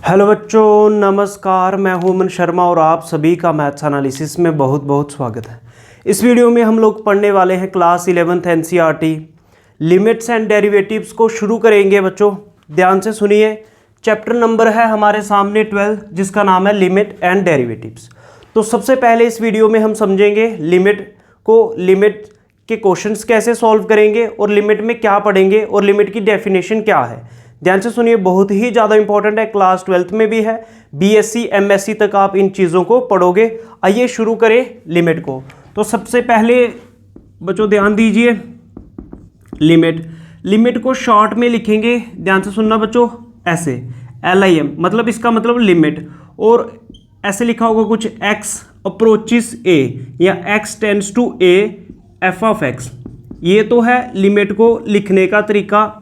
Hello बच्चों, नमस्कार। मैं हूं अमन शर्मा और आप सभी का मैथ्स एनालिसिस में बहुत बहुत स्वागत है। इस वीडियो में हम लोग पढ़ने वाले हैं class 11th NCERT limits and derivatives को शुरू करेंगे। बच्चों ध्यान से सुनिए। चैप्टर नंबर है हमारे सामने 12, जिसका नाम है लिमिट एंड डेरिवेटिव्स। तो सबसे पहले इस वीडियो में हम समझेंगे लिमिट के क्वेश्चंस कैसे सॉल्व करेंगे और लिमिट में क्या पढ़ेंगे और लिमिट की डेफिनेशन क्या है। ध्यान से सुनिए, बहुत ही ज़्यादा इंपॉर्टेंट है। क्लास 12th में भी है, बीएससी एमएससी तक आप इन चीज़ों को पढ़ोगे। आइए शुरू करें लिमिट को। तो सबसे पहले बच्चों ध्यान दीजिए, लिमिट को शॉर्ट में लिखेंगे। ध्यान से सुनना बच्चों, ऐसे LIM मतलब इसका मतलब लिमिट, और ऐसे लिखा होगा कुछ x अप्रोचिस a या x tends to a f of x। ये तो है लिमिट को लिखने का तरीका,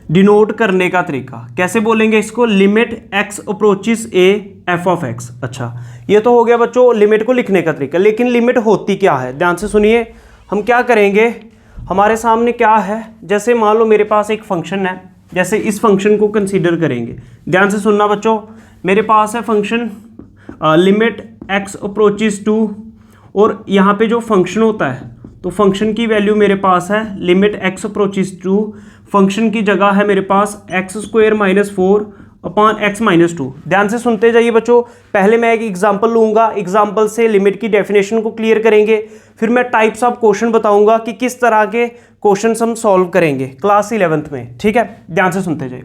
डिनोट करने का तरीका। कैसे बोलेंगे इसको? Limit x approaches a f of x। अच्छा, ये तो हो गया बच्चों लिमिट को लिखने का तरीका। लेकिन लिमिट होती क्या है? ध्यान से सुनिए। हम क्या करेंगे, हमारे सामने क्या है, जैसे मान लो मेरे पास एक फंक्शन है, जैसे इस फंक्शन को कंसीडर करेंगे। ध्यान से सुनना बच्चों, मेरे पास है function limit x approaches to, और यहाँ पे जो फंक्शन होता है तो फंक्शन की वैल्यू मेरे पास है limit x approaches to. Function की जगह है मेरे पास x² - 4 अपॉन x - 2। ध्यान से सुनते जाइए बच्चों। पहले मैं एक एग्जांपल लूंगा, एग्जांपल से लिमिट की डेफिनेशन को क्लियर करेंगे। फिर मैं टाइप्स ऑफ क्वेश्चन बताऊंगा कि किस तरह के क्वेश्चन हम सॉल्व करेंगे क्लास 11th में। ठीक है, ध्यान से सुनते जाइए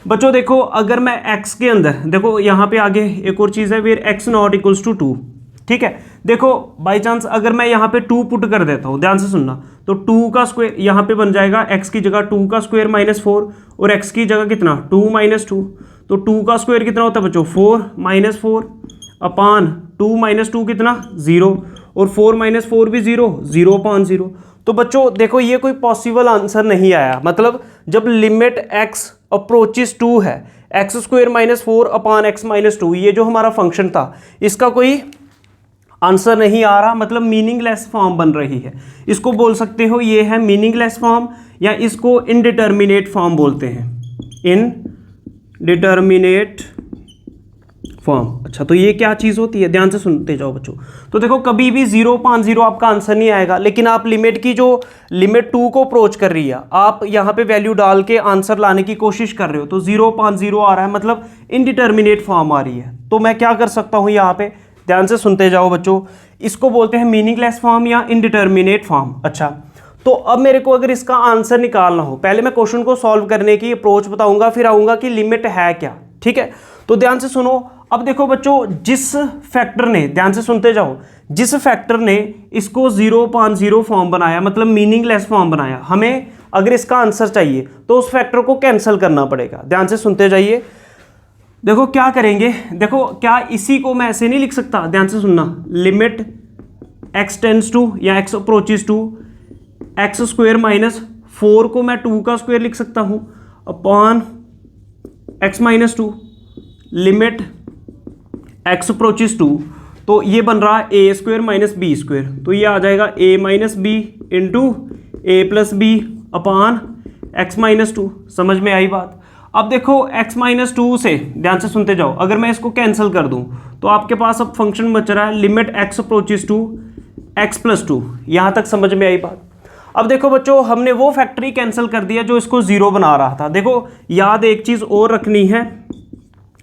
बच्चों देखो, अगर मैं x के अंदर देखो, यहाँ पे आगे एक और चीज़ है, वेयर x ≠ 2। ठीक है, देखो बाई चांस अगर मैं यहाँ पे 2 पुट कर देता हूँ, ध्यान से सुनना, तो 2 का स्क्वायर यहाँ पे बन जाएगा x की जगह 2 का स्क्वायर - 4, और x की जगह कितना 2 - 2। तो 2 का स्क्वायर कितना होता है बच्चों? 4 - 4 अपान 2 - 2 कितना 0, और 4 - 4 भी 0 अपॉन 0। तो बच्चों देखो, ये कोई पॉसिबल आंसर नहीं आया। मतलब जब लिमिट x अप्रोचिस 2 है, x² - 4 अपान x - 2, ये जो हमारा फंक्शन था, इसका कोई आंसर नहीं आ रहा, मतलब मीनिंगलेस फॉर्म बन रही है। इसको बोल सकते हो ये है मीनिंगलेस फॉर्म, या इसको इनडिटर्मिनेट फॉर्म बोलते हैं, इनडिटर्मिनेट फॉर्म। अच्छा, तो ये क्या चीज़ होती है? ध्यान से सुनते जाओ बच्चों। तो देखो, कभी भी 0/0 आपका आंसर नहीं आएगा, लेकिन आप लिमिट की जो लिमिट 2 को अप्रोच कर रही है, आप यहाँ पे वैल्यू डाल के आंसर लाने की कोशिश कर रहे हो, तो 0/0 आ रहा है, मतलब इनडिटर्मिनेट फॉर्म आ रही है। तो मैं क्या कर सकता हूँ यहाँ पे? ध्यान से सुनते जाओ बच्चों, इसको बोलते हैं मीनिंगलेस फॉर्म या इनडिटर्मिनेट फॉर्म। अच्छा, तो अब मेरे को अगर इसका आंसर निकालना हो, पहले मैं क्वेश्चन को सॉल्व करने की अप्रोच बताऊंगा, फिर आऊंगा कि लिमिट है क्या। ठीक है, तो ध्यान से सुनो। अब देखो बच्चों, जिस फैक्टर ने, ध्यान से सुनते जाओ, जिस फैक्टर ने इसको 0/0 फॉर्म बनाया, मतलब मीनिंगलेस फॉर्म बनाया, हमें अगर इसका आंसर चाहिए तो उस फैक्टर को कैंसिल करना पड़ेगा। ध्यान से सुनते जाइए। देखो क्या करेंगे, देखो क्या इसी को मैं ऐसे नहीं लिख सकता? ध्यान से सुनना, लिमिट x टेंड्स टू या x अप्रोचिस टू x² - 4 को मैं 2 का स्क्वायर लिख सकता हूँ upon x - 2, limit x approaches to, तो ये बन रहा है a² - b², तो ये आ जाएगा a - b into a + b upon x - 2। समझ में आई बात? अब देखो x - 2 से, ध्यान से सुनते जाओ, अगर मैं इसको कैंसिल कर दूं तो आपके पास अब फंक्शन बच रहा है limit x approaches to x + 2। यहां तक समझ में आई बात? अब देखो बच्चों, हमने वो फैक्टर ही कैंसिल कर दिया जो इसको 0 बना रहा था। देखो याद एक चीज और रखनी है,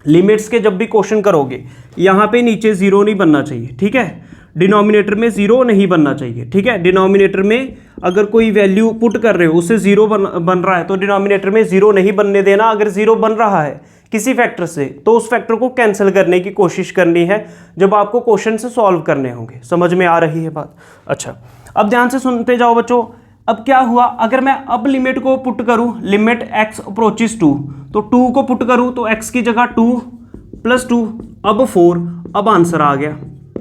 लिमिट्स के जब भी क्वेश्चन करोगे, यहां पे नीचे 0 नहीं बनना चाहिए। ठीक है, डिनोमिनेटर में 0 नहीं बनना चाहिए। ठीक है, डिनोमिनेटर में अगर कोई वैल्यू पुट कर रहे हो, उससे 0 बन रहा है, तो डिनोमिनेटर में 0 नहीं बनने देना। अगर 0 बन रहा है किसी फैक्टर से, तो उस फैक्टर को कैंसिल करने की कोशिश करनी है जब आपको क्वेश्चन से सॉल्व करने होंगे। समझ में आ रही है बात? अच्छा, अब ध्यान से सुनते जाओ बच्चों। अब क्या हुआ, अगर मैं अब लिमिट को पुट करूं, लिमिट x अप्रोचिस 2, तो 2 को पुट करूं तो x की जगह 2 + 2, अब 4, अब आंसर आ गया।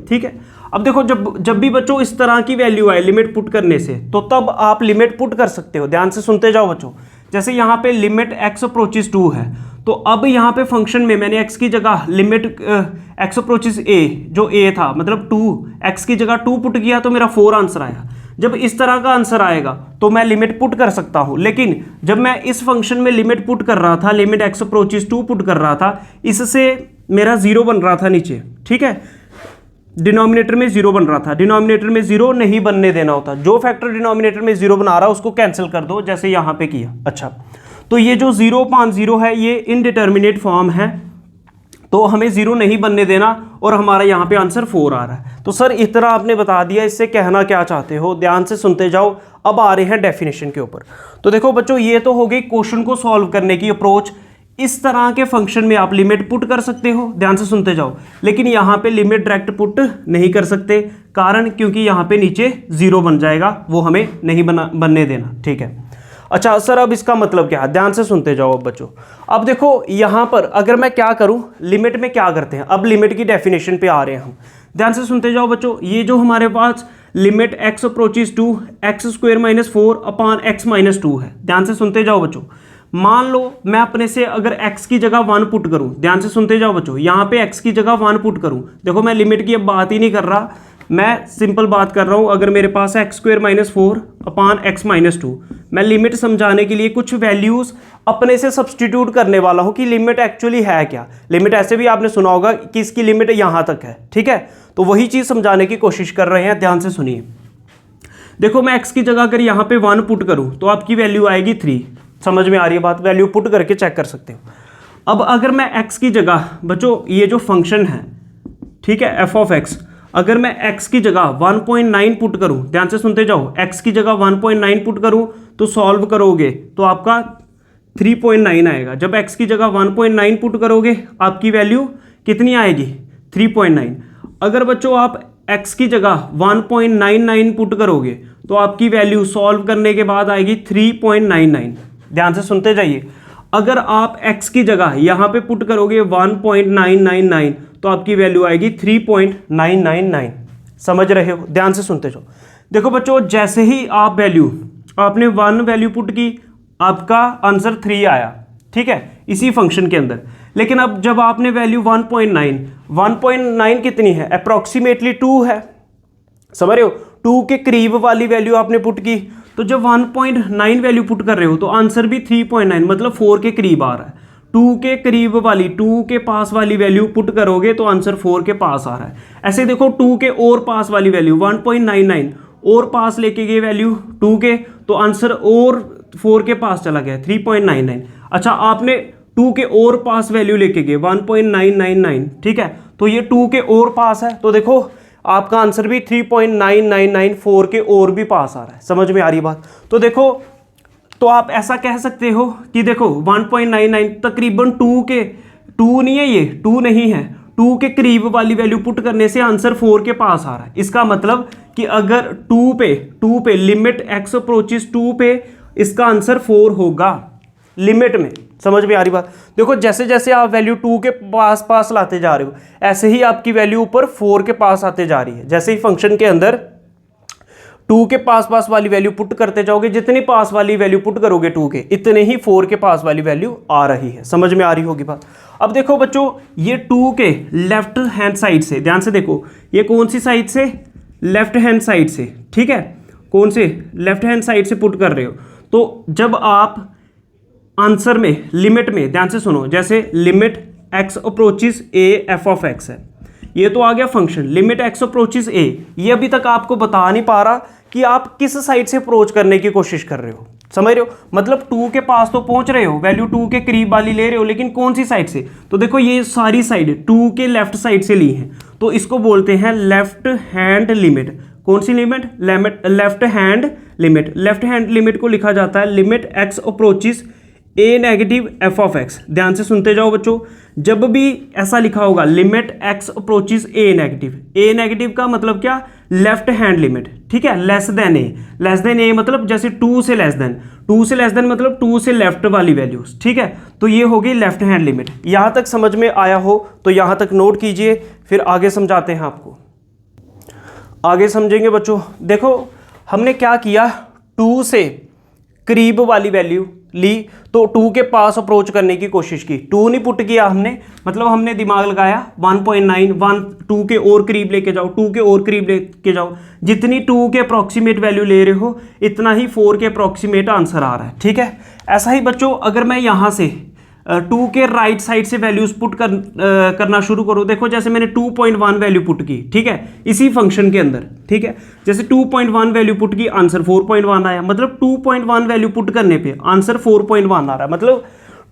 ठीक है, अब देखो, जब भी बच्चों इस तरह की वैल्यू आए लिमिट पुट करने से, तो तब आप लिमिट पुट कर सकते हो। ध्यान से सुनते जाओ बच्चों। जैसे यहाँ पे लिमिट x अप्रोचिस 2 है, तो अब यहाँ पे फंक्शन में मैंने x की जगह लिमिट x अप्रोचिस a, जो a था, मतलब 2, x की जगह 2 पुट किया तो मेरा 4 आंसर आया। जब इस तरह का आंसर आएगा तो मैं लिमिट पुट कर सकता हूं, लेकिन जब मैं इस फंक्शन में लिमिट पुट कर रहा था, लिमिट x अप्रोचेस 2 पुट कर रहा था, इससे मेरा 0 बन रहा था नीचे, ठीक है, डिनोमिनेटर में 0 बन रहा था। डिनोमिनेटर में 0 नहीं बनने देना होता, जो फैक्टर डिनोमिनेटर में 0 बना रहा है उसको कैंसिल कर दो, जैसे यहां पे किया। अच्छा, तो ये जो 0.0 है ये इनडिटर्मिनेट फॉर्म है, तो हमें 0 नहीं बनने देना, और हमारा यहाँ पे आंसर 4 आ रहा है। तो सर इतना आपने बता दिया, इससे कहना क्या चाहते हो, ध्यान से सुनते जाओ। अब आ रहे हैं डेफिनेशन के ऊपर। तो देखो बच्चों, ये तो हो गई क्वेश्चन को सॉल्व करने की अप्रोच। इस तरह के फंक्शन में आप लिमिट पुट कर सकते हो, ध्यान से सुनते जाओ, लेकिन यहाँ पे लिमिट डायरेक्ट पुट नहीं कर सकते, कारण क्योंकि यहाँ पे नीचे 0 बन जाएगा, वो हमें नहीं बनने देना, ठीक है। अच्छा सर, अब इसका मतलब क्या है, ध्यान से सुनते जाओ अब बच्चों। अब देखो यहाँ पर अगर मैं क्या करूँ, लिमिट में क्या करते हैं, अब लिमिट की डेफिनेशन पे आ रहे हैं हम, ध्यान से सुनते जाओ बच्चों। ये जो हमारे पास limit x approaches to x² - 4 upon x - 2 है, ध्यान से सुनते जाओ बच्चों। मान लो मैं अपने से अगर x की जगह 1 पुट करूं, ध्यान से सुनते जाओ बच्चों, यहाँ पे x की जगह 1 पुट करूं, देखो मैं लिमिट की अब बात ही नहीं कर रहा, मैं सिंपल बात कर रहा हूं। अगर मेरे पास है x² - 4 अपॉन x - 2, मैं लिमिट समझाने के लिए कुछ वैल्यूज अपने से सब्सटीट्यूट करने वाला हूं कि लिमिट एक्चुअली है क्या। लिमिट ऐसे भी आपने सुना होगा कि इसकी लिमिट यहां तक है, ठीक है, तो वही चीज समझाने की कोशिश कर रहे हैं, ध्यान से सुनिए। देखो मैं x की जगह अगर यहाँ पे 1 पुट करूं तो आपकी वैल्यू आएगी 3, समझ में आ रही है बात, वैल्यू पुट करके चेक कर सकते हो। अब अगर मैं x की जगह बच्चों, ये जो फंक्शन है, ठीक है, f(x), अगर मैं x की जगह 1.9 पुट करूं, ध्यान से सुनते जाओ, x की जगह 1.9 पुट करूं तो सॉल्व करोगे तो आपका 3.9 आएगा। जब x की जगह 1.9 पुट करोगे आपकी वैल्यू कितनी आएगी, 3.9। अगर बच्चों आप x की जगह 1.99 पुट करोगे तो आपकी वैल्यू सॉल्व करने के बाद आएगी 3.99। ध्यान से सुनते जाइए, अगर आप x की जगह यहाँ पे पुट करोगे 1.999 तो आपकी वैल्यू आएगी 3.999। समझ रहे हो, ध्यान से सुनते जाओ। देखो बच्चों, जैसे ही आप वैल्यू, आपने 1 वैल्यू पुट की, आपका आंसर 3 आया, ठीक है, इसी फंक्शन के अंदर। लेकिन अब जब आपने वैल्यू 1.9 कितनी है, अप्रॉक्सीमेटली 2 है, समझ रहे हो, 2 के करीब वाली वैल्यू आपने पुट की, तो जब 1.9 वैल्यू पुट कर रहे हो तो आंसर भी 3.9 मतलब 4 के करीब आ रहा है। 2 के करीब वाली, 2 के पास वाली वैल्यू पुट करोगे तो आंसर 4 के पास आ रहा है। ऐसे देखो 2 के और पास वाली वैल्यू 1.99 और पास लेके गए वैल्यू 2 के, तो आंसर और 4 के पास चला गया 3.99। अच्छा, आपने 2 के और पास वैल्यू लेके गए 1.999, ठीक है, तो ये 2 के और पास है, तो देखो आपका आंसर भी 3.9994 के और भी पास आ रहा है। समझ में आ रही बात। तो देखो, तो आप ऐसा कह सकते हो कि देखो 1.99 तकरीबन 2 के, 2 नहीं है, ये 2 नहीं है, 2 के करीब वाली वैल्यू पुट करने से आंसर 4 के पास आ रहा है। इसका मतलब कि अगर 2 पे लिमिट x अप्रोचेस 2 पे इसका आंसर 4 होगा लिमिट में। समझ में आ रही बात। देखो जैसे जैसे आप वैल्यू 2 के पास पास लाते जा रहे हो, ऐसे ही आपकी वैल्यू ऊपर 4 के पास आते जा रही है। जैसे ही फंक्शन के अंदर 2 के पास पास वाली वैल्यू पुट करते जाओगे, जितनी पास वाली वैल्यू पुट करोगे 2 के, इतने ही 4 के पास वाली वैल्यू आ रही है। समझ में आ रही होगी बात। अब देखो बच्चों, ये 2 के लेफ्ट हैंड साइड से, ध्यान से देखो, ये कौन सी साइड से, लेफ्ट हैंड साइड से, ठीक है, कौन से, लेफ्ट हैंड साइड से पुट कर रहे हो। तो जब आप आंसर में लिमिट में, ध्यान से सुनो, जैसे limit x approaches a f(x) है, ये तो आ गया function limit x approaches a। ये अभी तक आपको बता नहीं पा रहा कि आप किस साइड से अप्रोच करने की कोशिश कर रहे हो। समझ रहे हो, मतलब 2 के पास तो पहुंच रहे हो, वैल्यू 2 के करीब वाली ले रहे हो, लेकिन कौन सी साइड से। तो देखो ये सारी साइड 2 के लेफ्ट साइड से ली है, तो इसको बोलते हैं लेफ्ट हैंड लिमिट। कौन सी limit, left hand limit. Left hand limit को लिखा जाता है limit x approaches a negative f(x). ध्यान से सुनते जाओ बच्चों, जब भी ऐसा लिखा होगा limit x approaches a negative, a negative का मतलब क्या, लेफ्ट हैंड लिमिट, ठीक है, less than a। Less than a मतलब जैसे 2 से लेस देन, 2 से लेस देन मतलब 2 से लेफ्ट वाली वैल्यूज, ठीक है, तो ये होगी लेफ्ट हैंड लिमिट। यहां तक समझ में आया हो तो यहां तक नोट कीजिए, फिर आगे समझाते हैं आपको, आगे समझेंगे बच्चों। देखो हमने क्या किया, 2 से करीब वाली वैल्यू ली तो 2 के पास अप्रोच करने की कोशिश की, 2 नहीं पुट किया हमने, मतलब हमने दिमाग लगाया 1.9, 1 2 के और करीब लेके जाओ, 2 के और करीब लेके जाओ, जितनी 2 के अप्रॉक्सीमेट वैल्यू ले रहे हो इतना ही 4 के अप्रॉक्सीमेट आंसर आ रहा है। ठीक है, ऐसा ही बच्चों अगर मैं यहाँ से 2 के राइट साइड से वैल्यूज पुट करना शुरू करो, देखो जैसे मैंने 2.1 वैल्यू पुट की, ठीक है, इसी फंक्शन के अंदर, ठीक है, जैसे 2.1 वैल्यू पुट की आंसर 4.1 आया, मतलब 2.1 वैल्यू पुट करने पे आंसर 4.1 आ रहा है, मतलब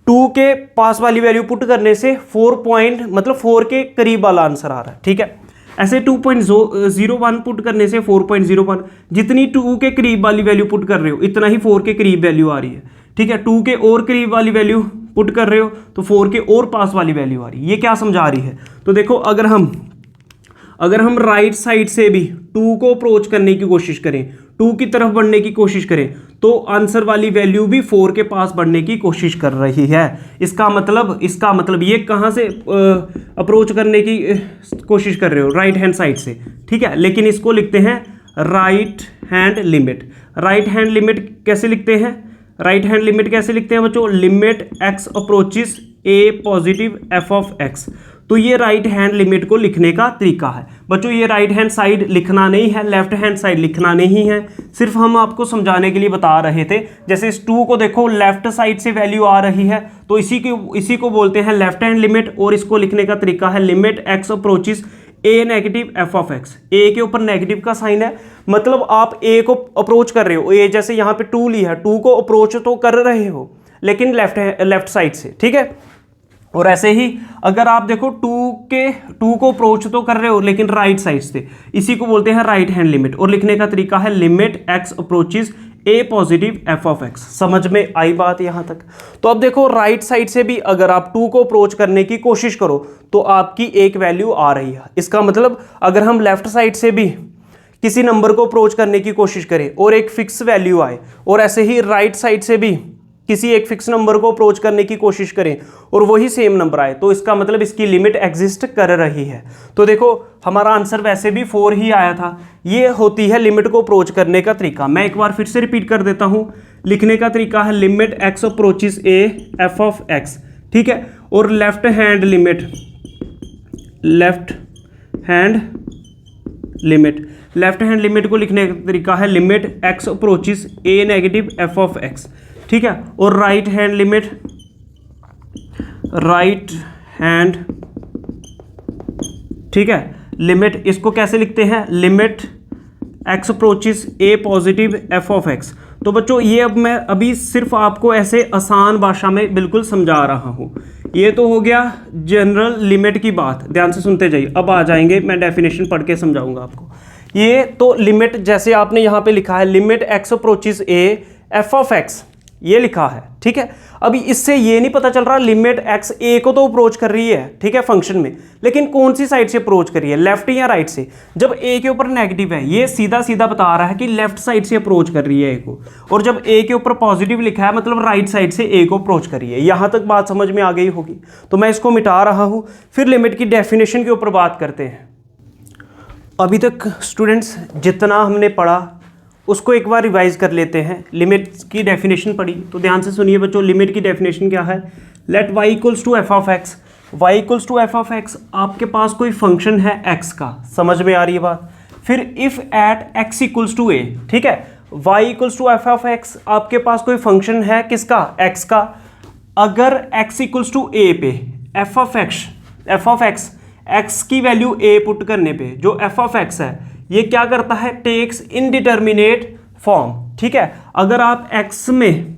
2 के पास वाली वैल्यू पुट करने से 4 के करीब वाला आंसर आ रहा है। ठीक है, ऐसे 2.01 पुट करने से 4.01, जितनी 2 के करीब वाली वैल्यू पुट कर रहे हो इतना ही 4 के करीब वैल्यू आ रही है। ठीक है, 2 के और करीब वाली वैल्यू पुट कर रहे हो तो 4 के और पास वाली वैल्यू आ रही है। ये क्या समझा रही है? तो देखो अगर हम राइट साइड से भी 2 को अप्रोच करने की कोशिश करें, 2 की तरफ बढ़ने की कोशिश करें, तो आंसर वाली वैल्यू भी 4 के पास बढ़ने की कोशिश कर रही है। इसका मतलब ये कहाँ से अप्रोच करने की कोशिश कर रहे हो? राइट हैंड साइड से। ठीक है, लेकिन इसको लिखते हैं right hand limit. Right hand limit कैसे लिखते हैं? राइट हैंड लिमिट कैसे लिखते हैं बच्चों? Limit x approaches a positive f of x। तो ये राइट हैंड लिमिट को लिखने का तरीका है बच्चों। ये राइट हैंड साइड लिखना नहीं है, लेफ्ट हैंड साइड लिखना नहीं है, सिर्फ हम आपको समझाने के लिए बता रहे थे। जैसे इस 2 को देखो लेफ्ट साइड से वैल्यू आ रही है तो इसी को बोलते हैं लेफ्ट हैंड लिमिट, और इसको लिखने का तरीका है limit x approaches a negative f of x। a के ऊपर नेगेटिव का साइन है, मतलब आप a को अप्रोच कर रहे हो, a जैसे यहाँ पे 2 ली है, 2 को अप्रोच तो कर रहे हो लेकिन लेफ्ट साइड से। ठीक है, और ऐसे ही अगर आप देखो 2 को अप्रोच तो कर रहे हो लेकिन राइट साइड से, इसी को बोलते हैं राइट हैंड लिमिट, और लिखने का तरीका है limit x approaches a positive f of x। समझ में आई बात यहां तक? तो अब देखो राइट साइड से भी अगर आप 2 को अप्रोच करने की कोशिश करो तो आपकी एक वैल्यू आ रही है। इसका मतलब अगर हम लेफ्ट साइड से भी किसी नंबर को अप्रोच करने की कोशिश करें और एक फिक्स वैल्यू आए, और ऐसे ही राइट साइड से भी किसी एक फिक्स नंबर को अप्रोच करने की कोशिश करें और वही सेम नंबर आए, तो इसका मतलब इसकी लिमिट एग्जिस्ट कर रही है। तो देखो हमारा आंसर वैसे भी 4 ही आया था। ये होती है लिमिट को अप्रोच करने का तरीका। मैं एक बार फिर से रिपीट कर देता हूं, लिखने का तरीका है limit x approaches a f of x। ठीक है, और लेफ्ट हैंड लिमिट को लिखने का तरीका है limit x approaches a negative f of x। ठीक है, और राइट हैंड ठीक है लिमिट, इसको कैसे लिखते हैं? Limit x approaches a positive f of x। तो बच्चों ये अब मैं अभी सिर्फ आपको ऐसे आसान भाषा में बिल्कुल समझा रहा हूं। ये तो हो गया जनरल लिमिट की बात, ध्यान से सुनते जाइए। अब आ जाएंगे, मैं डेफिनेशन पढ़ के समझाऊंगा आपको। ये तो लिमिट जैसे आपने यहां पे लिखा है limit x approaches a f of x, ये लिखा है। ठीक है, अभी इससे ये नहीं पता चल रहा लिमिट x a को तो अप्रोच कर रही है, ठीक है, फंक्शन में, लेकिन कौन सी साइड से अप्रोच कर रही है, लेफ्ट या राइट से? जब a के ऊपर नेगेटिव है, ये सीधा सीधा बता रहा है कि लेफ्ट साइड से अप्रोच कर रही है a को, और जब a के ऊपर पॉजिटिव लिखा है मतलब राइट साइड से a को अप्रोच कर रही है। यहां तक बात समझ में आ गई होगी। तो मैं इसको मिटा रहा हूं, फिर लिमिट की डेफिनेशन के ऊपर बात करते हैं। अभी तक स्टूडेंट्स जितना हमने पढ़ा उसको एक बार रिवाइज कर लेते हैं। लिमिट की डेफिनेशन पढ़ी तो ध्यान से सुनिए बच्चों। लिमिट की डेफिनेशन क्या है? Let y equals to f of x। y equals to f of x, आपके पास कोई फंक्शन है x का, समझ में आ रही है बात? फिर if at x equals to a, ठीक है, y equals to f of x, आपके पास कोई फंक्शन है किसका? x का। अगर x इक्वल्स टू a पे f ऑफ x x की वैल्यू a पुट करने पे जो f ऑफ x है ये क्या करता है? Takes indeterminate form. ठीक है, अगर आप x में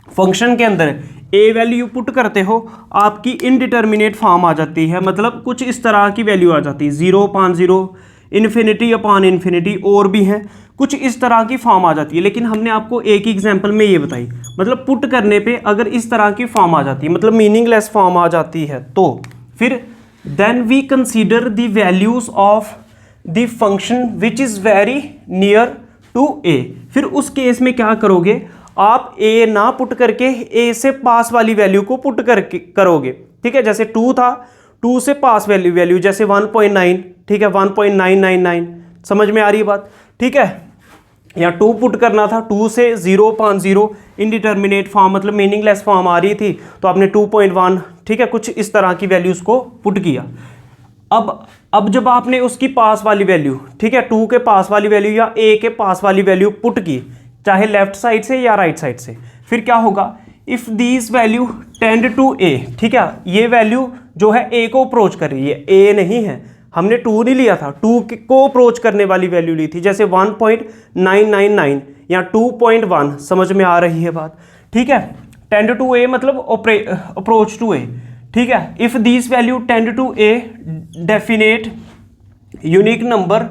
फंक्शन के अंदर a वैल्यू पुट करते हो आपकी इनडिटर्मिनेट फॉर्म आ जाती है, मतलब कुछ इस तरह की वैल्यू आ जाती है, 0 upon 0, इन्फिनिटी अपॉन इन्फिनिटी, और भी हैं कुछ इस तरह की फॉर्म आ जाती है। लेकिन हमने आपको एक एग्जाम्पल में ये बताई, मतलब पुट करने पे अगर इस तरह की फॉर्म आ जाती है, मतलब मीनिंगलेस फॉर्म आ जाती है, तो फिर then we consider the values of the function which is very near to a। फिर उस केस में क्या करोगे? आप a ना पुट करके a से पास वाली वैल्यू को पुट करके करोगे। ठीक है, जैसे 2 था, 2 से पास वैल्यू जैसे 1.9, ठीक है, 1.999, समझ में आ रही है बात? ठीक है, या 2 पुट करना था, 2 से 0.0 इनडिटर्मिनेट फॉर्म मतलब मीनिंगलेस फॉर्म आ रही थी, तो आपने 2.1, ठीक है, कुछ इस तरह की वैल्यूज़ को पुट किया। अब जब आपने उसकी पास वाली वैल्यू, ठीक है, 2 के पास वाली वैल्यू या a के पास वाली वैल्यू पुट की, चाहे लेफ्ट साइड से या राइट साइड से, फिर क्या होगा, if these value tend to a, ठीक है, ये वैल्यू जो है a को अप्रोच कर रही है, a नहीं है, हमने 2 नहीं लिया था, 2 को अप्रोच करने वाली वैल्यू ली थी, जैसे 1.999 या 2.1, समझ में आ रही है बात, ठीक है। टेंड टू a मतलब अप्रोच टू a, ठीक है। If this value tend to a definite unique number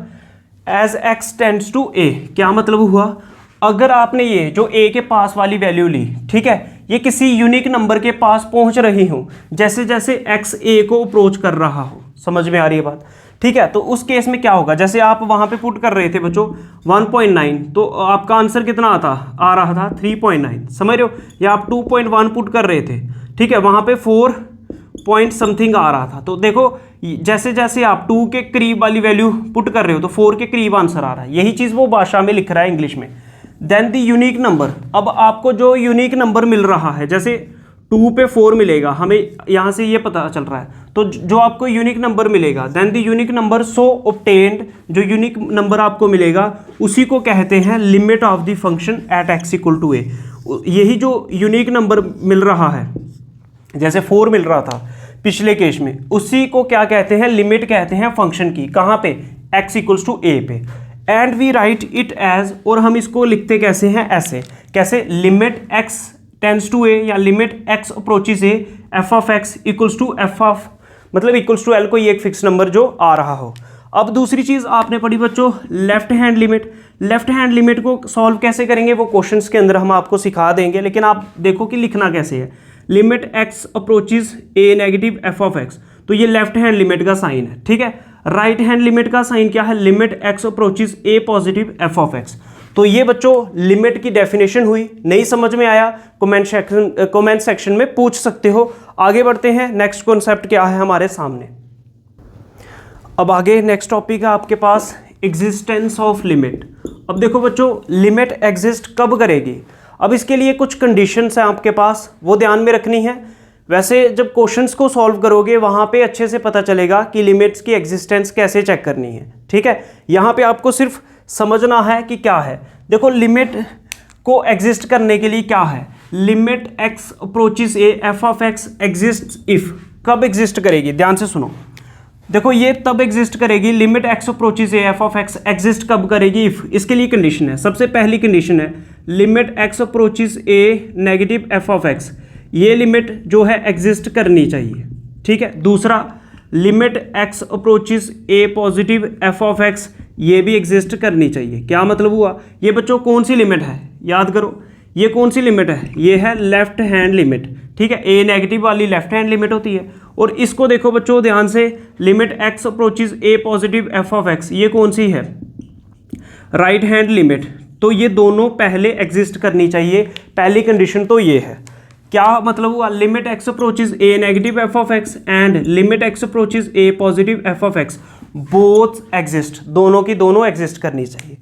as x tends to a, क्या मतलब हुआ, अगर आपने ये जो a के पास वाली वैल्यू ली, ठीक है, ये किसी यूनिक नंबर के पास पहुंच रही हूं जैसे जैसे x a को अप्रोच कर रहा हो, समझ में आ रही है बात, ठीक है। तो उस केस में क्या होगा, जैसे आप वहां पे पुट कर रहे थे बच्चों 1.9, तो आपका आंसर कितना आ रहा था 3.9, समझ रहे हो, या आप 2.1 पुट कर रहे थे, ठीक है, वहां पे 4 पॉइंट समथिंग आ रहा था। तो देखो जैसे जैसे आप 2 के करीब वाली वैल्यू पुट कर रहे हो तो 4 के करीब आंसर आ रहा है, यही चीज़ वो भाषा में लिख रहा है इंग्लिश में। देन द यूनिक नंबर, अब आपको जो यूनिक नंबर मिल रहा है, जैसे 2 पे 4 मिलेगा, हमें यहाँ से ये पता चल रहा है, तो जो आपको यूनिक नंबर मिलेगा, then the unique number so obtained, जो यूनिक नंबर आपको मिलेगा उसी को कहते हैं limit of the function at x equal to a. यही जो यूनिक नंबर मिल रहा है, जैसे 4 मिल रहा था पिछले केस में, उसी को क्या कहते हैं, लिमिट कहते हैं फंक्शन की, कहाँ पे, x इक्वल्स टू ए पे। And we write it as, और हम इसको लिखते कैसे हैं, ऐसे, कैसे, limit x tends to a या limit x approaches a f of x equals to f of, मतलब इक्वल्स टू l, कोई एक फिक्स नंबर जो आ रहा हो। अब दूसरी चीज़ आपने पढ़ी बच्चों left hand limit. Left hand limit को सॉल्व कैसे करेंगे वो क्वेश्चंस के अंदर हम आपको सिखा देंगे, लेकिन आप देखो कि लिखना कैसे है। Limit x approaches a negative f of x, तो ये लेफ्ट हैंड लिमिट का साइन है, ठीक है। राइट हैंड लिमिट का साइन क्या है, limit x approaches a positive f of x। तो ये बच्चों लिमिट की डेफिनेशन हुई, नहीं समझ में आया कमेंट सेक्शन में पूछ सकते हो। आगे बढ़ते हैं, नेक्स्ट कॉन्सेप्ट क्या है हमारे सामने। अब आगे नेक्स्ट टॉपिक है आपके पास एग्जिस्टेंस ऑफ लिमिट। अब देखो बच्चों लिमिट एग्जिस्ट कब करेगी, अब इसके लिए कुछ कंडीशंस हैं आपके पास, वो ध्यान में रखनी है। वैसे जब क्वेश्चंस को सॉल्व करोगे वहाँ पे अच्छे से पता चलेगा कि लिमिट्स की एग्जिस्टेंस कैसे चेक करनी है, ठीक है। यहाँ पे आपको सिर्फ समझना है कि क्या है। देखो लिमिट को एग्जिस्ट करने के लिए क्या है, limit x approaches a f of x exist if, कब एग्जिस्ट करेगी, ध्यान से सुनो। देखो ये तब एग्जिस्ट करेगी, limit x approaches a f of x exist कब करेगी, इफ, इसके लिए कंडीशन है। सबसे पहली कंडीशन है limit x approaches a negative f of x, ये लिमिट जो है एग्जिस्ट करनी चाहिए, ठीक है। दूसरा limit x approaches a positive f of x, ये भी एग्जिस्ट करनी चाहिए। क्या मतलब हुआ, ये बच्चों कौन सी लिमिट है, याद करो, ये कौन सी लिमिट है, ये है लेफ्ट हैंड लिमिट, ठीक है। ए नेगेटिव वाली लेफ्ट हैंड लिमिट होती है। और इसको देखो बच्चों ध्यान से, limit x approaches a positive f of x, ये कौन सी है, राइट हैंड लिमिट। तो ये दोनों पहले एग्जिस्ट करनी चाहिए, पहली कंडीशन तो ये है। क्या मतलब हुआ, limit x approaches a negative f of x and limit x approaches a positive f of x both exist, दोनों की दोनों एग्जिस्ट करनी चाहिए।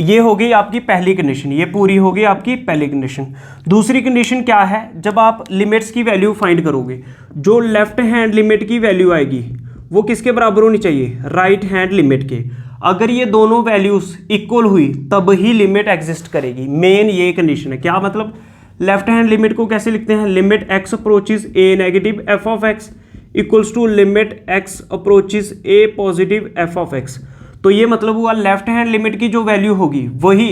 ये हो गई आपकी पहली कंडीशन, ये पूरी हो गई आपकी पहली कंडीशन। दूसरी कंडीशन क्या है, जब आप लिमिट्स की वैल्यू फाइंड करोगे, जो लेफ्ट हैंड लिमिट की वैल्यू आएगी वो किसके बराबर होनी चाहिए, राइट हैंड लिमिट के। अगर ये दोनों वैल्यूज इक्वल हुई तब ही लिमिट एग्जिस्ट करेगी, मेन ये कंडीशन है। क्या मतलब, लेफ्ट हैंड लिमिट को कैसे लिखते हैं, limit x approaches a negative f of x equals to limit x approaches a positive f of x। तो ये मतलब हुआ लेफ्ट हैंड लिमिट की जो वैल्यू होगी वही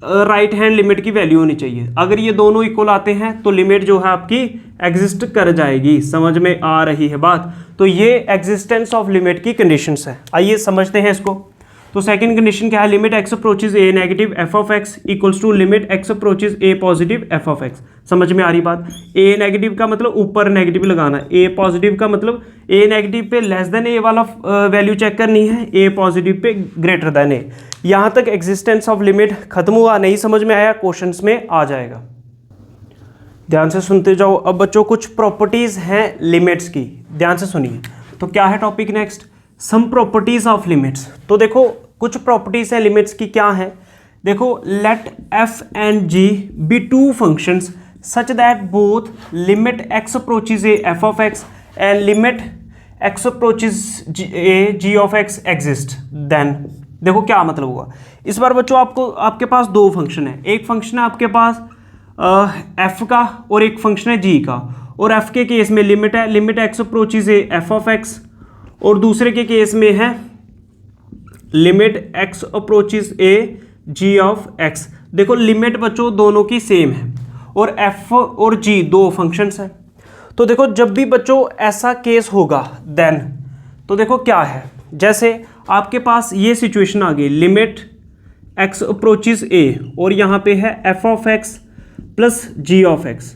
राइट हैंड लिमिट की वैल्यू होनी चाहिए। अगर ये दोनों इक्वल आते हैं तो लिमिट जो है आपकी एग्जिस्ट कर जाएगी, समझ में आ रही है बात। तो ये एग्जिस्टेंस ऑफ लिमिट की कंडीशंस है, आइए समझते हैं इसको। तो सेकंड कंडीशन क्या है, limit x approaches a negative f of x equals to limit x approaches a positive f of x। समझ में आ रही बात, ए नेगेटिव का मतलब ऊपर नेगेटिव लगाना, ए पॉजिटिव का मतलब ए नेगेटिव पे लेस देन ए वाला वैल्यू चेक करनी है, ए पॉजिटिव पे ग्रेटर देन ए। यहाँ तक एग्जिस्टेंस ऑफ लिमिट खत्म हुआ, नहीं समझ में आया क्वेश्चंस में आ जाएगा, ध्यान से सुनते जाओ। अब बच्चों कुछ प्रॉपर्टीज हैं लिमिट्स की, ध्यान से सुनिए। तो क्या है topic next, some properties of limits. तो देखो कुछ प्रॉपर्टीज हैं लिमिट्स की, क्या है, देखो let f and g be two functions such that both limit x approaches a f of x and limit x approaches a g of x exist, then देखो क्या मतलब हुआ। इस बार बच्चों आपके पास दो फंक्शन है, एक फंक्शन है आपके पास f का और एक फंक्शन है g का, और f के केस में लिमिट है limit x approaches a f of x, और दूसरे के केस में है limit x approaches a g of x। देखो लिमिट बच्चों दोनों की सेम है और f और g दो फंक्शंस हैं। तो देखो जब भी बच्चों ऐसा केस होगा देन तो देखो क्या है, जैसे आपके पास ये सिचुएशन आ गई लिमिट x अप्रोचेज a और यहाँ पे है f of x plus g of x।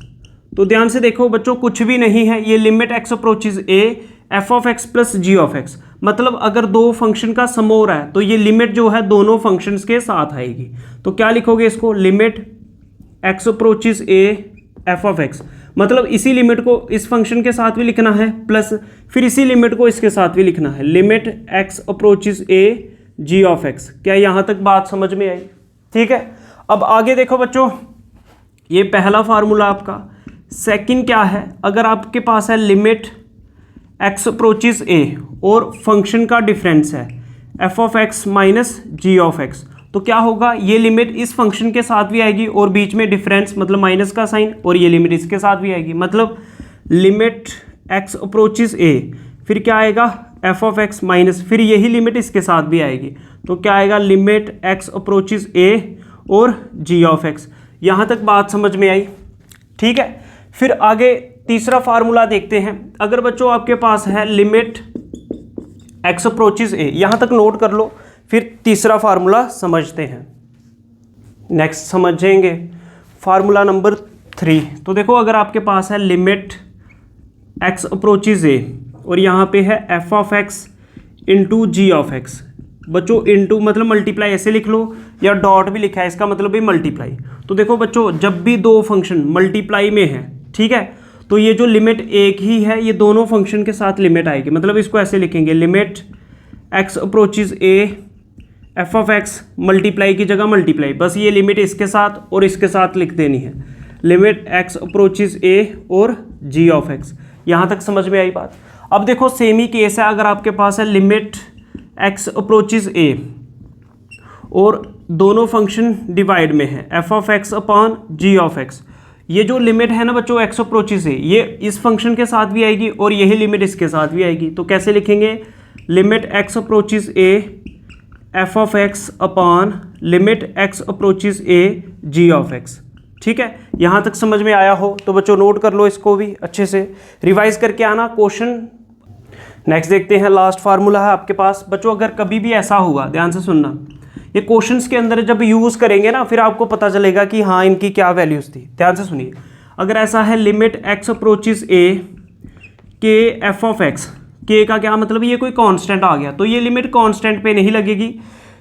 तो ध्यान से देखो बच्चों कुछ भी नहीं है, ये limit x approaches a f of x plus g of x, मतलब अगर दो फंक्शन का सम हो रहा है तो ये लिमिट जो है दोनों फंक्शंस के साथ आएगी। तो क्या लिखोगे इसको, limit x approaches a f of x, मतलब इसी लिमिट को इस फंक्शन के साथ भी लिखना है प्लस फिर इसी लिमिट को इसके साथ भी लिखना है, limit x approaches a g of x। क्या यहाँ तक बात समझ में आई? ठीक है, अब आगे देखो बच्चों, ये पहला फार्मूला आपका। सेकंड क्या है, अगर आपके पास है लिमिट x अप्रोचेज a और फंक्शन का डिफरेंस है f of x minus g of x, तो क्या होगा, ये लिमिट इस फंक्शन के साथ भी आएगी और बीच में डिफरेंस मतलब माइनस का साइन, और ये लिमिट इसके साथ भी आएगी, मतलब लिमिट x अप्रोचेज a फिर क्या आएगा f of x माइनस फिर यही लिमिट इसके साथ भी आएगी, तो क्या आएगा लिमिट x अप्रोचेज a और g of x। यहाँ तक बात समझ में आई? ठीक है, फिर आगे तीसरा फार्मूला देखते हैं। अगर बच्चों आपके पास है लिमिट x अप्रोचेज a, यहाँ तक नोट कर लो, फिर तीसरा फार्मूला समझते हैं, नेक्स्ट समझेंगे फार्मूला नंबर 3। तो देखो अगर आपके पास है लिमिट x अप्रोचेज a और यहाँ पे है f of x into g of x, बच्चों इंटू मतलब मल्टीप्लाई ऐसे लिख लो, या डॉट भी लिखा है इसका मतलब भी मल्टीप्लाई। तो देखो बच्चों जब भी दो फंक्शन मल्टीप्लाई में है, ठीक है, तो ये जो लिमिट एक ही है ये दोनों फंक्शन के साथ लिमिट आएगी, मतलब इसको ऐसे लिखेंगे limit x approaches a f of x multiply की जगह मल्टीप्लाई, बस ये लिमिट इसके साथ और इसके साथ लिख देनी है, लिमिट x अप्रोचेज a और g of x। यहाँ तक समझ में आई बात? अब देखो सेम ही केस है, अगर आपके पास है लिमिट x अप्रोचेज a और दोनों फंक्शन डिवाइड में है f of x upon g of x, ये जो लिमिट है ना बच्चों x अप्रोचेज a ये इस फंक्शन के साथ भी आएगी और यही लिमिट इसके साथ भी आएगी, तो कैसे लिखेंगे, limit x approaches a f of x upon limit x approaches a g of x। ठीक है, यहाँ तक समझ में आया हो तो बच्चों नोट कर लो, इसको भी अच्छे से रिवाइज करके आना क्वेश्चन। नेक्स्ट देखते हैं, लास्ट फार्मूला है आपके पास बच्चों। अगर कभी भी ऐसा हुआ, ध्यान से सुनना, ये क्वेश्चंस के अंदर जब यूज़ करेंगे ना फिर आपको पता चलेगा कि हाँ इनकी क्या वैल्यूज़ थी। ध्यान से सुनिए, अगर ऐसा है लिमिट x अप्रोचेज a के f of x, के का क्या मतलब, ये कोई कांस्टेंट आ गया तो ये लिमिट कांस्टेंट पे नहीं लगेगी,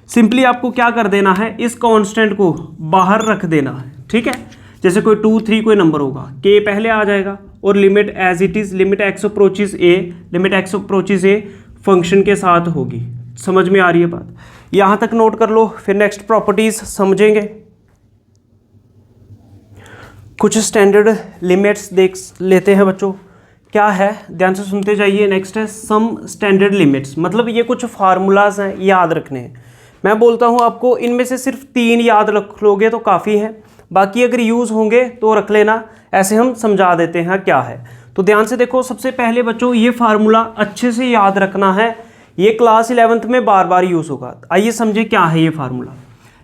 सिंपली आपको क्या कर देना है, इस कांस्टेंट को बाहर रख देना है। ठीक है, जैसे कोई 2 3 कोई नंबर होगा, के पहले आ जाएगा और limit as it is limit x approaches a, limit x approaches a function के साथ होगी। समझ में आ रही है बात? यहाँ तक नोट कर लो, फिर नेक्स्ट प्रॉपर्टीज समझेंगे। कुछ स्टैंडर्ड लिमिट्स देख लेते हैं बच्चों, क्या है ध्यान से सुनते जाइए। नेक्स्ट है सम स्टैंडर्ड लिमिट्स, मतलब ये कुछ फार्मूलाज हैं याद रखने हैं। मैं बोलता हूँ आपको इनमें से सिर्फ 3 याद रख लोगे तो काफ़ी है, बाकी अगर यूज़ होंगे तो रख लेना, ऐसे हम समझा देते हैं क्या है। तो ध्यान से देखो, सबसे पहले बच्चों ये फार्मूला अच्छे से याद रखना है, ये क्लास 11th में बार बार यूज़ होगा। आइए समझे क्या है ये formula.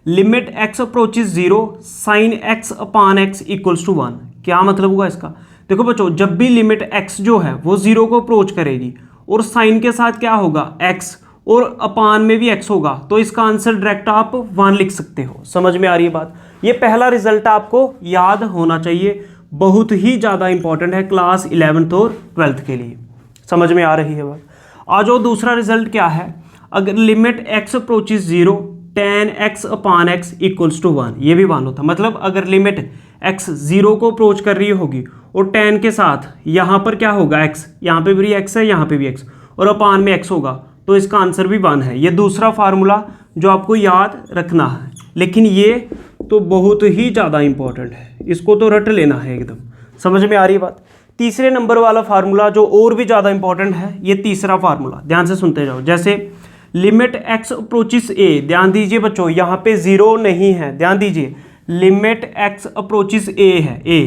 Limit x approaches 0 sine x upon x equals to 1। क्या मतलब हुआ इसका? देखो बच्चों जब भी लिमिट x जो है वो 0 को अप्रोच करेगी और साइन के साथ क्या होगा x और अपान में भी x होगा, तो इसका आंसर डायरेक्ट आप 1 लिख सकते हो। समझ में आ रही है बात? ये पहला रिजल्ट आपको याद होना चाहिए, बहुत ही ज़्यादा इंपॉर्टेंट है क्लास 11th और 12th के लिए। समझ में आ रही है बात? आ जाओ दूसरा रिजल्ट क्या है, अगर limit x approaches 0 tan x upon x equals to 1, ये भी 1 होता, मतलब अगर लिमिट x 0 को अप्रोच कर रही होगी और tan के साथ यहाँ पर क्या होगा x, यहाँ पे भी x है यहाँ पे भी x और अपान में x होगा, तो इसका आंसर भी 1 है। ये दूसरा फार्मूला जो आपको याद रखना है, लेकिन ये तो बहुत ही ज़्यादा इंपॉर्टेंट है, इसको तो रट लेना है एकदम। समझ में आ रही है बात। तीसरे नंबर वाला फार्मूला जो और भी ज़्यादा इंपॉर्टेंट है, ये तीसरा फार्मूला ध्यान से सुनते जाओ। जैसे लिमिट x अप्रोचिस a, ध्यान दीजिए बच्चों यहाँ पे जीरो नहीं है, ध्यान दीजिए लिमिट x अप्रोचिस a है a,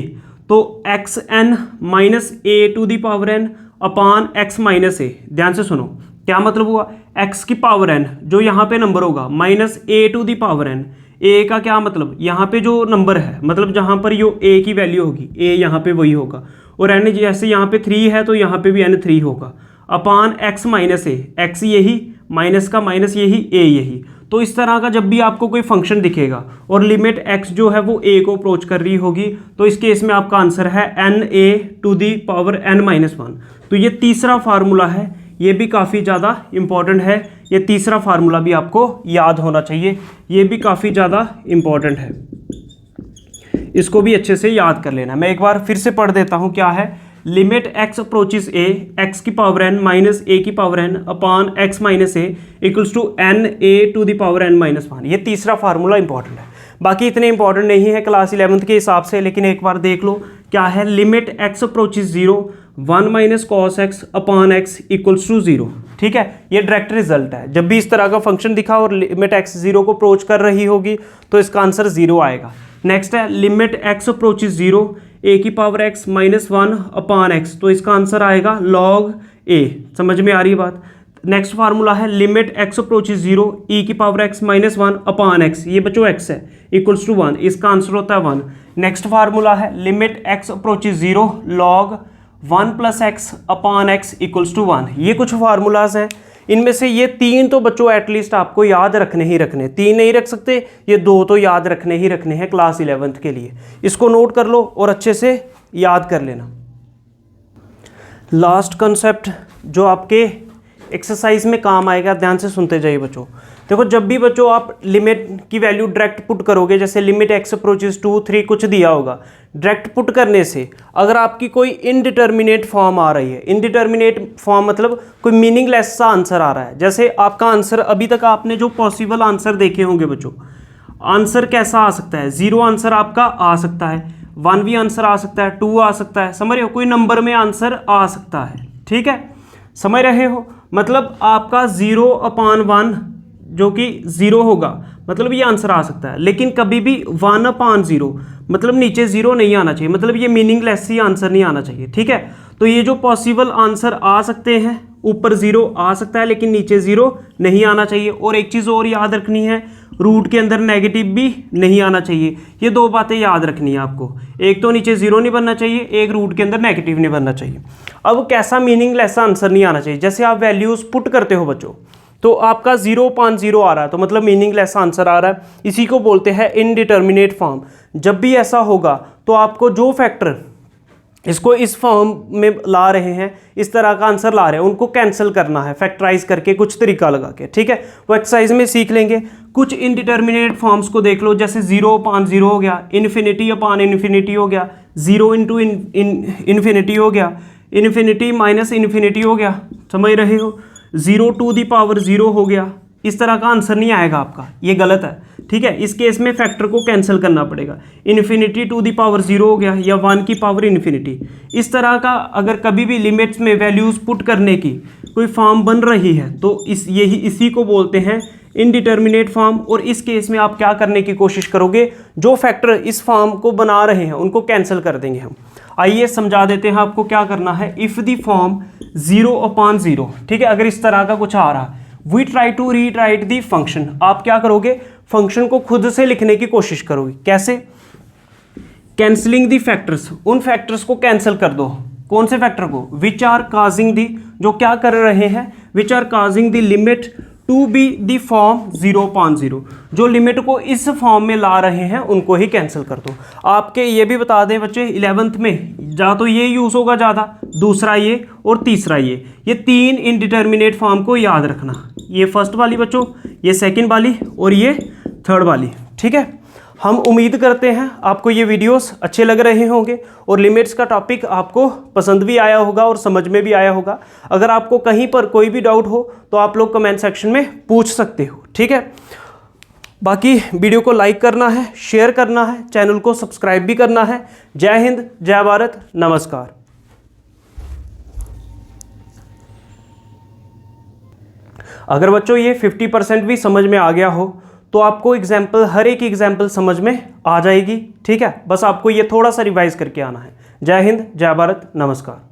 तो xn minus a to the power n upon x minus a। ध्यान से सुनो क्या मतलब हुआ, x की पावर n जो यहाँ पे नंबर होगा minus a to the power n। a का क्या मतलब, यहाँ पे जो नंबर है मतलब जहाँ पर यो a की वैल्यू होगी a यहाँ पे वही होगा, और n जैसे यहाँ पे 3 है तो यहाँ पे भी n 3 होगा, अपान x माइनस a, x यही माइनस का माइनस यही a यही। तो इस तरह का जब भी आपको कोई फंक्शन दिखेगा और लिमिट x जो है वो a को अप्रोच कर रही होगी, तो इस केस में आपका आंसर है n a to the power n minus 1। तो ये तीसरा फार्मूला है, ये भी काफ़ी ज़्यादा इम्पॉर्टेंट है, ये तीसरा फार्मूला भी आपको याद होना चाहिए, ये भी काफ़ी ज़्यादा इम्पॉर्टेंट है, इसको भी अच्छे से याद कर लेना। मैं एक बार फिर से पढ़ देता हूँ क्या है, limit x approaches a, x की पावर n माइनस a की power n upon x minus a equals to n a to the power n minus 1। ये तीसरा फार्मूला इंपॉर्टेंट है, बाकी इतने इंपॉर्टेंट नहीं है क्लास 11th के हिसाब से, लेकिन एक बार देख लो क्या है, limit x approaches 0 1 minus cos x upon x equals to 0। ठीक है, ये डायरेक्ट रिजल्ट है, जब भी इस तरह का फंक्शन दिखा और लिमिट x 0 को अप्रोच कर रही होगी तो इसका आंसर 0 आएगा। नेक्स्ट है लिमिट x अप्रोचिस 0 a की पावर x माइनस 1 अपान x, तो इसका आंसर आएगा log a। समझ में आ रही है बात। नेक्स्ट फार्मूला है लिमिट x अप्रोचिस 0 e की पावर x माइनस 1 अपान x, ये बच्चों x है इक्वल्स टू 1, इसका आंसर होता है 1। नेक्स्ट फार्मूला है limit x approaches 0 log 1 plus x upon x equals to 1। ये कुछ फार्मूलाज हैं, इनमें से ये 3 तो बच्चों एटलीस्ट आपको याद रखने ही रखने, 3 नहीं रख सकते, ये 2 तो याद रखने ही रखने हैं क्लास 11th के लिए। इसको नोट कर लो और अच्छे से याद कर लेना। लास्ट कंसेप्ट जो आपके एक्सरसाइज में काम आएगा, ध्यान से सुनते जाइए बच्चों। देखो जब भी बच्चों आप लिमिट की वैल्यू डायरेक्ट पुट करोगे, जैसे लिमिट x अप्रोचेस 2 3 कुछ दिया होगा, डायरेक्ट पुट करने से अगर आपकी कोई इनडिटर्मिनेट फॉर्म आ रही है, इनडिटर्मिनेट फॉर्म मतलब कोई मीनिंगलेस सा आंसर आ रहा है, जैसे आपका आंसर अभी तक आपने जो पॉसिबल आंसर देखे होंगे बच्चों, आंसर कैसा आ सकता है, 0 आंसर आपका आ सकता है, 1 भी आंसर आ सकता है, 2 आ सकता है, समझ रहे हो, कोई नंबर में आंसर आ सकता है। ठीक है, समझ रहे हो, मतलब आपका 0 अपान 1 जो कि 0 होगा, मतलब ये आंसर आ सकता है, लेकिन कभी भी 1 अपान 0 मतलब नीचे 0 नहीं आना चाहिए, मतलब ये मीनिंगलेस ही आंसर नहीं आना चाहिए। ठीक है, तो ये जो पॉसिबल आंसर आ सकते हैं, ऊपर 0 आ सकता है लेकिन नीचे 0 नहीं आना चाहिए। और एक चीज़ और याद रखनी है, रूट के अंदर नेगेटिव भी नहीं आना चाहिए। ये 2 बातें याद रखनी है आपको, एक तो नीचे 0 नहीं बनना चाहिए, एक रूट के अंदर नेगेटिव नहीं बनना चाहिए। अब कैसा मीनिंगलेस आंसर नहीं आना चाहिए, जैसे आप वैल्यूज़ पुट करते हो बच्चों, तो आपका 0.0 आ रहा है तो मतलब मीनिंगलेस आंसर आ रहा है, इसी को बोलते हैं इनडिटर्मिनेट फॉर्म। जब भी ऐसा होगा तो आपको जो फैक्टर इसको इस फॉर्म में ला रहे हैं, इस तरह का आंसर ला रहे हैं, उनको कैंसिल करना है फैक्टराइज करके कुछ तरीका लगा के। ठीक है, वो एक्सरसाइज में सीख लेंगे। कुछ इनडिटर्मिनेट फॉर्म्स को देख लो, जैसे 0 अपान 0 हो गया, इन्फिनिटी अपान इन्फिनिटी हो गया, 0 इंटू इन्फिनिटी हो गया, इन्फिनिटी माइनस इन्फिनिटी हो गया, समझ रहे हो, 0 टू दी पावर 0 हो गया। इस तरह का आंसर नहीं आएगा आपका, ये गलत है। ठीक है, इस केस में फैक्टर को कैंसिल करना पड़ेगा, इन्फिनिटी टू दी पावर 0 हो गया या 1 की पावर इन्फिनिटी। इस तरह का अगर कभी भी लिमिट्स में वैल्यूज़ पुट करने की कोई फॉर्म बन रही है तो इसी को बोलते हैं इनडिटर्मिनेट फॉर्म। और इस केस में आप क्या करने की कोशिश करोगे, जो फैक्टर इस फॉर्म को बना रहे हैं उनको कैंसिल कर देंगे हम। आइए समझा देते हैं आपको क्या करना है। इफ़ दी फॉर्म 0 अपान 0, ठीक है, अगर इस तरह का कुछ आ रहा है, we try to rewrite the function, आप क्या करोगे, फंक्शन को खुद से लिखने की कोशिश करोगे। कैसे, कैंसलिंग दी फैक्टर्स, उन फैक्टर्स को कैंसिल कर दो। कौन से फैक्टर को, विच आर काजिंग दी, जो क्या कर रहे हैं, which are causing the limit to be the form 0.0, जो लिमिट को इस फॉर्म में ला रहे हैं उनको ही कैंसिल कर दो। आपके ये भी बता दें बच्चे, 11th में या तो ये यूज़ होगा ज़्यादा, दूसरा ये और तीसरा ये 3 इनडिटर्मिनेट फॉर्म को याद रखना। ये फर्स्ट वाली बच्चों, ये सेकंड वाली और ये थर्ड वाली। ठीक है, हम उम्मीद करते हैं आपको ये वीडियोस अच्छे लग रहे होंगे और लिमिट्स का टॉपिक आपको पसंद भी आया होगा और समझ में भी आया होगा। अगर आपको कहीं पर कोई भी डाउट हो तो आप लोग कमेंट सेक्शन में पूछ सकते हो। ठीक है, बाकी वीडियो को लाइक करना है, शेयर करना है, चैनल को सब्सक्राइब भी करना है। जय हिंद, जय भारत, नमस्कार। अगर बच्चों ये 50% भी समझ में आ गया हो तो आपको एग्जाम्पल, हर एक एग्जाम्पल समझ में आ जाएगी। ठीक है, बस आपको ये थोड़ा सा रिवाइज करके आना है। जय हिंद, जय भारत, नमस्कार।